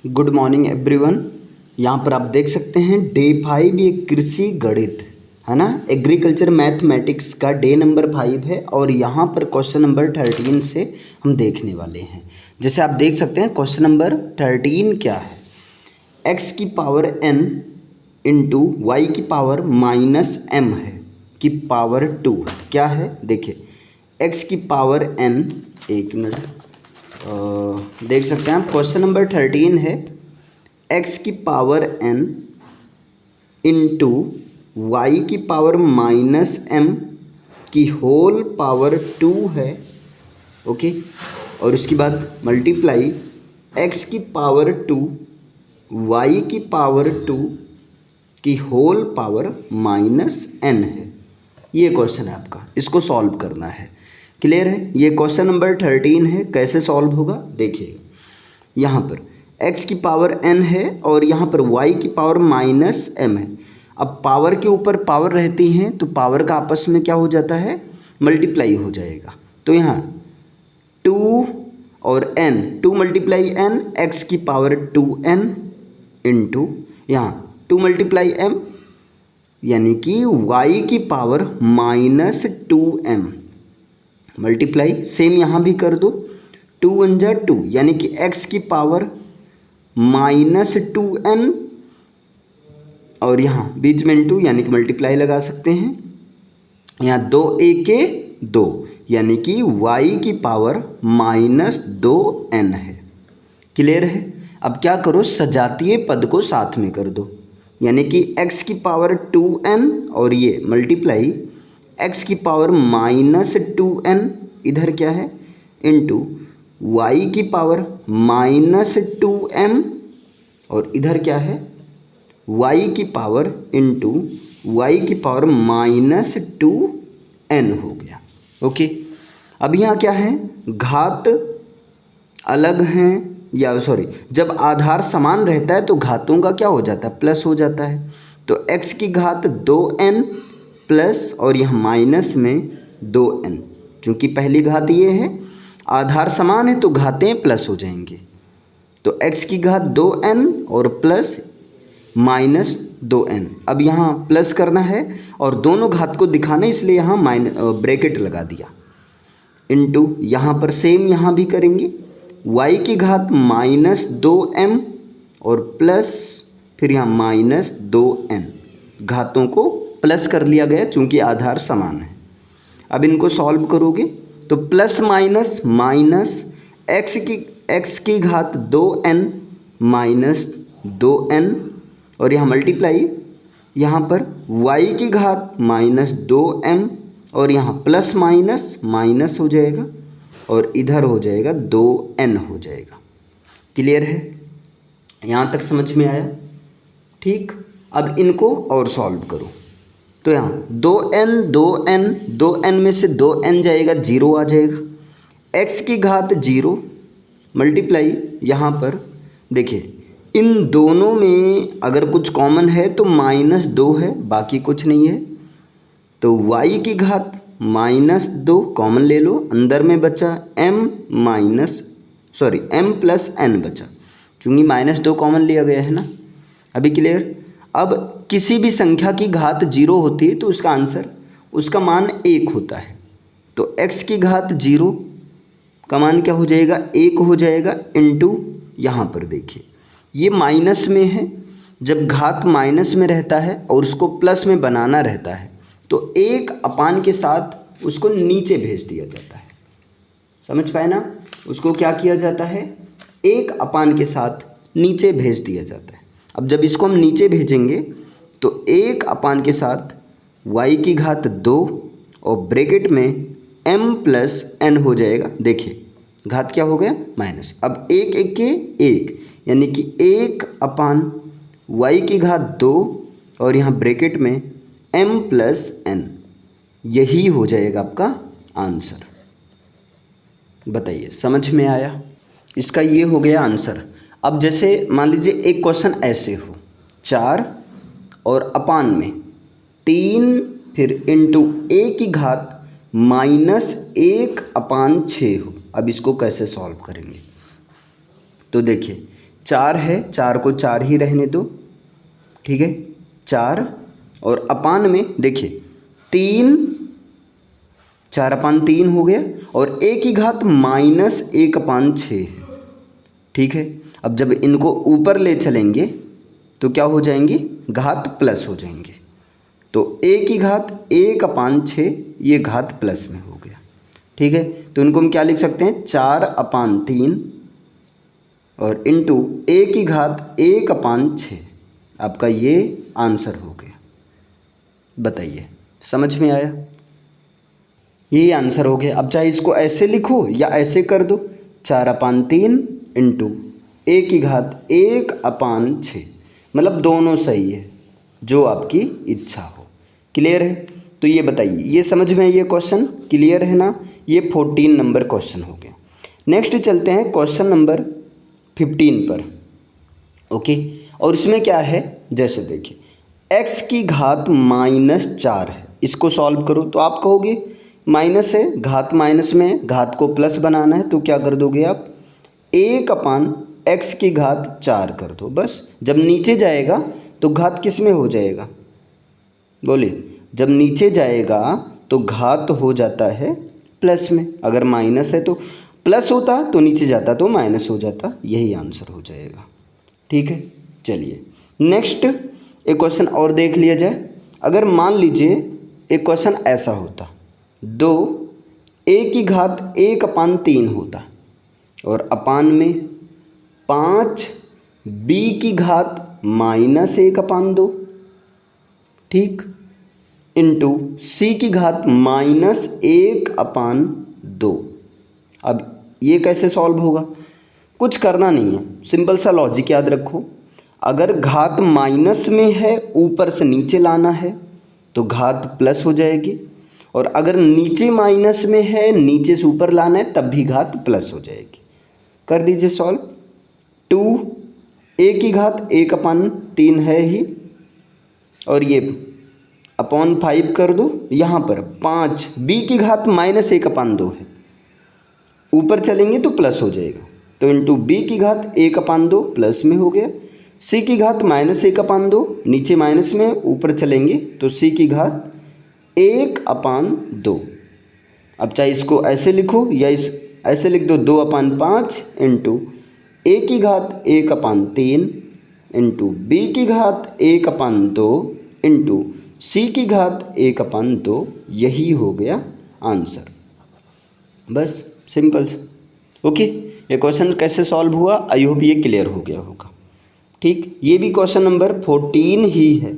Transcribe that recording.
Good morning everyone. यहाँ पर आप देख सकते हैं डे 5 ये कृषि गणित है ना, एग्रीकल्चर मैथमेटिक्स का डे नंबर 5 है और यहाँ पर क्वेश्चन नंबर 13 से हम देखने वाले हैं। जैसे आप देख सकते हैं क्वेश्चन नंबर 13 क्या है, x की पावर n इंटू वाई की पावर माइनस m है की पावर 2 है। क्या है देखिए, x की पावर n, एक मिनट देख सकते हैं आप, क्वेश्चन नंबर 13 है x की पावर n इंटू वाई की पावर माइनस m की होल पावर 2 है। ओके, और उसके बाद मल्टीप्लाई x की पावर 2 y की पावर 2 की होल पावर माइनस n है। ये क्वेश्चन है आपका, इसको सॉल्व करना है। क्लियर है, ये क्वेश्चन नंबर 13 है। कैसे सॉल्व होगा देखिए, यहाँ पर x की पावर n है और यहाँ पर y की पावर माइनस m है। अब पावर के ऊपर पावर रहती हैं तो पावर का आपस में क्या हो जाता है, मल्टीप्लाई हो जाएगा। तो यहाँ 2 और n, 2 मल्टीप्लाई n, x की पावर 2n इंटू यहाँ 2 मल्टीप्लाई m यानी कि y की power minus 2m multiply, same यहाँ भी कर दो, 2 1 जा 2 यानी कि x की पावर माइनस 2n और यहाँ बीच में इंटू यानी कि मल्टीप्लाई लगा सकते हैं। यहाँ 2 1 2 यानी कि y की पावर माइनस 2n है। क्लियर है। अब क्या करो, सजातीय पद को साथ में कर दो, यानी कि x की पावर 2n और ये मल्टीप्लाई x की पावर माइनस 2n इधर क्या है इंटू y की पावर माइनस 2m और इधर क्या है y की पावर इंटू y की पावर माइनस 2n हो गया। ओके, अब यहाँ क्या है, घात अलग हैं या सॉरी, जब आधार समान रहता है तो घातों का क्या हो जाता है, प्लस हो जाता है। तो x की घात 2n प्लस और यह माइनस में 2n, चूँकि पहली घात ये है, आधार समान है तो घातें प्लस हो जाएंगे। तो x की घात 2n और प्लस माइनस 2n। अब यहाँ प्लस करना है और दोनों घात को दिखाना, इसलिए यहाँ ब्रैकेट लगा दिया इंटू यहाँ पर सेम यहाँ भी करेंगे, y की घात माइनस 2m और प्लस फिर यहाँ माइनस 2n, घातों को प्लस कर लिया गया चूँकि आधार समान है। अब इनको सॉल्व करोगे तो प्लस माइनस माइनस x की घात 2n माइनस 2n और यहाँ मल्टीप्लाई, यहाँ पर y की घात माइनस 2m और यहाँ प्लस माइनस माइनस हो जाएगा और इधर हो जाएगा 2n हो जाएगा। क्लियर है, यहाँ तक समझ में आया। ठीक, अब इनको और सॉल्व करो तो यहाँ 2n में से 2n जाएगा, 0 आ जाएगा। x की घात 0 मल्टीप्लाई, यहाँ पर देखिए इन दोनों में अगर कुछ कॉमन है तो माइनस 2 है, बाकी कुछ नहीं है। तो y की घात माइनस 2 कॉमन ले लो, अंदर में बचा m प्लस n बचा, चूँकि माइनस 2 कॉमन लिया गया है ना। अभी क्लियर। अब किसी भी संख्या की घात 0 होती है तो उसका आंसर, उसका मान 1 होता है। तो x की घात 0 का मान क्या हो जाएगा, 1 हो जाएगा इंटू यहाँ पर देखिए ये माइनस में है, जब घात माइनस में रहता है और उसको प्लस में बनाना रहता है तो 1 अपान के साथ उसको नीचे भेज दिया जाता है। समझ पाए ना, उसको क्या किया जाता है, 1 अपान के साथ नीचे भेज दिया जाता है। अब जब इसको हम नीचे भेजेंगे तो 1 अपान के साथ y की घात 2 और ब्रैकेट में m प्लस n हो जाएगा। देखिए घात क्या हो गया, माइनस। अब 1 1 के 1 यानी कि 1 अपान y की घात 2 और यहाँ ब्रैकेट में m प्लस n, यही हो जाएगा आपका आंसर। बताइए समझ में आया, इसका ये हो गया आंसर। अब जैसे मान लीजिए एक क्वेश्चन ऐसे हो, 4 और अपान में 3 फिर इंटू a की घात माइनस 1 अपान 6 हो। अब इसको कैसे सॉल्व करेंगे, तो देखिए 4 है, 4 को 4 ही रहने दो, ठीक है, 4 और अपान में देखिए 3, 4/3 हो गया और a की घात -1/6 है, ठीक है। अब जब इनको ऊपर ले चलेंगे तो क्या हो जाएंगी, घात प्लस हो जाएंगे। तो a की घात 1/6 ये घात प्लस में हो गया, ठीक है। तो इनको हम क्या लिख सकते हैं, 4/3 और इंटू a की घात 1/6। आपका ये आंसर हो गया। बताइए समझ में आया, यही आंसर हो गया। अब चाहे इसको ऐसे लिखो या ऐसे कर दो, 4/3 इंटू a की घात 1/6, मतलब दोनों सही है, जो आपकी इच्छा हो। क्लियर है? तो ये बताइए, ये समझ में ये क्वेश्चन क्लियर है ना। ये 14 नंबर क्वेश्चन हो गया। नेक्स्ट चलते हैं क्वेश्चन नंबर 15 पर। ओके, और इसमें क्या है, जैसे देखिए x की घात -4 है, इसको सॉल्व करो तो आप कहोगे माइनस है, घात माइनस में है, घात को प्लस बनाना है, तो क्या कर दोगे आप, 1/x की घात 4 कर दो बस। जब नीचे जाएगा तो घात किस में हो जाएगा, बोलिए, जब नीचे जाएगा तो घात हो जाता है प्लस में, अगर माइनस है तो प्लस होता, तो नीचे जाता तो माइनस हो जाता, यही आंसर हो जाएगा। ठीक है, चलिए नेक्स्ट एक क्वेश्चन और देख लिया जाए। अगर मान लीजिए एक क्वेश्चन ऐसा होता, 2a की घात 1/3 होता और अपान में 5b की घात -1/2, ठीक, इंटू c की घात -1/2। अब ये कैसे सॉल्व होगा, कुछ करना नहीं है, सिंपल सा लॉजिक याद रखो। अगर घात माइनस में है, ऊपर से नीचे लाना है तो घात प्लस हो जाएगी, और अगर नीचे माइनस में है, नीचे से ऊपर लाना है तब भी घात प्लस हो जाएगी। कर दीजिए सॉल्व। 2a की घात 1/3 है ही, और ये अपॉन 5 कर दो। यहाँ पर 5b की घात -1/2 है, ऊपर चलेंगे तो प्लस हो जाएगा, तो इंटू b की घात 1/2 प्लस में हो गया, c की घात -1/2 नीचे माइनस में, ऊपर चलेंगे तो c की घात 1/2। अब चाहे इसको ऐसे लिखो या इस ऐसे लिख दो, 2/5 इंटू a की घात 1/3 इंटू b की घात 1/2 इंटू c की घात 1/2, यही हो गया आंसर। बस सिंपल। ओके, ये क्वेश्चन कैसे सॉल्व हुआ, आई होप ये क्लियर हो गया होगा। ठीक, ये भी क्वेश्चन नंबर 14 ही है।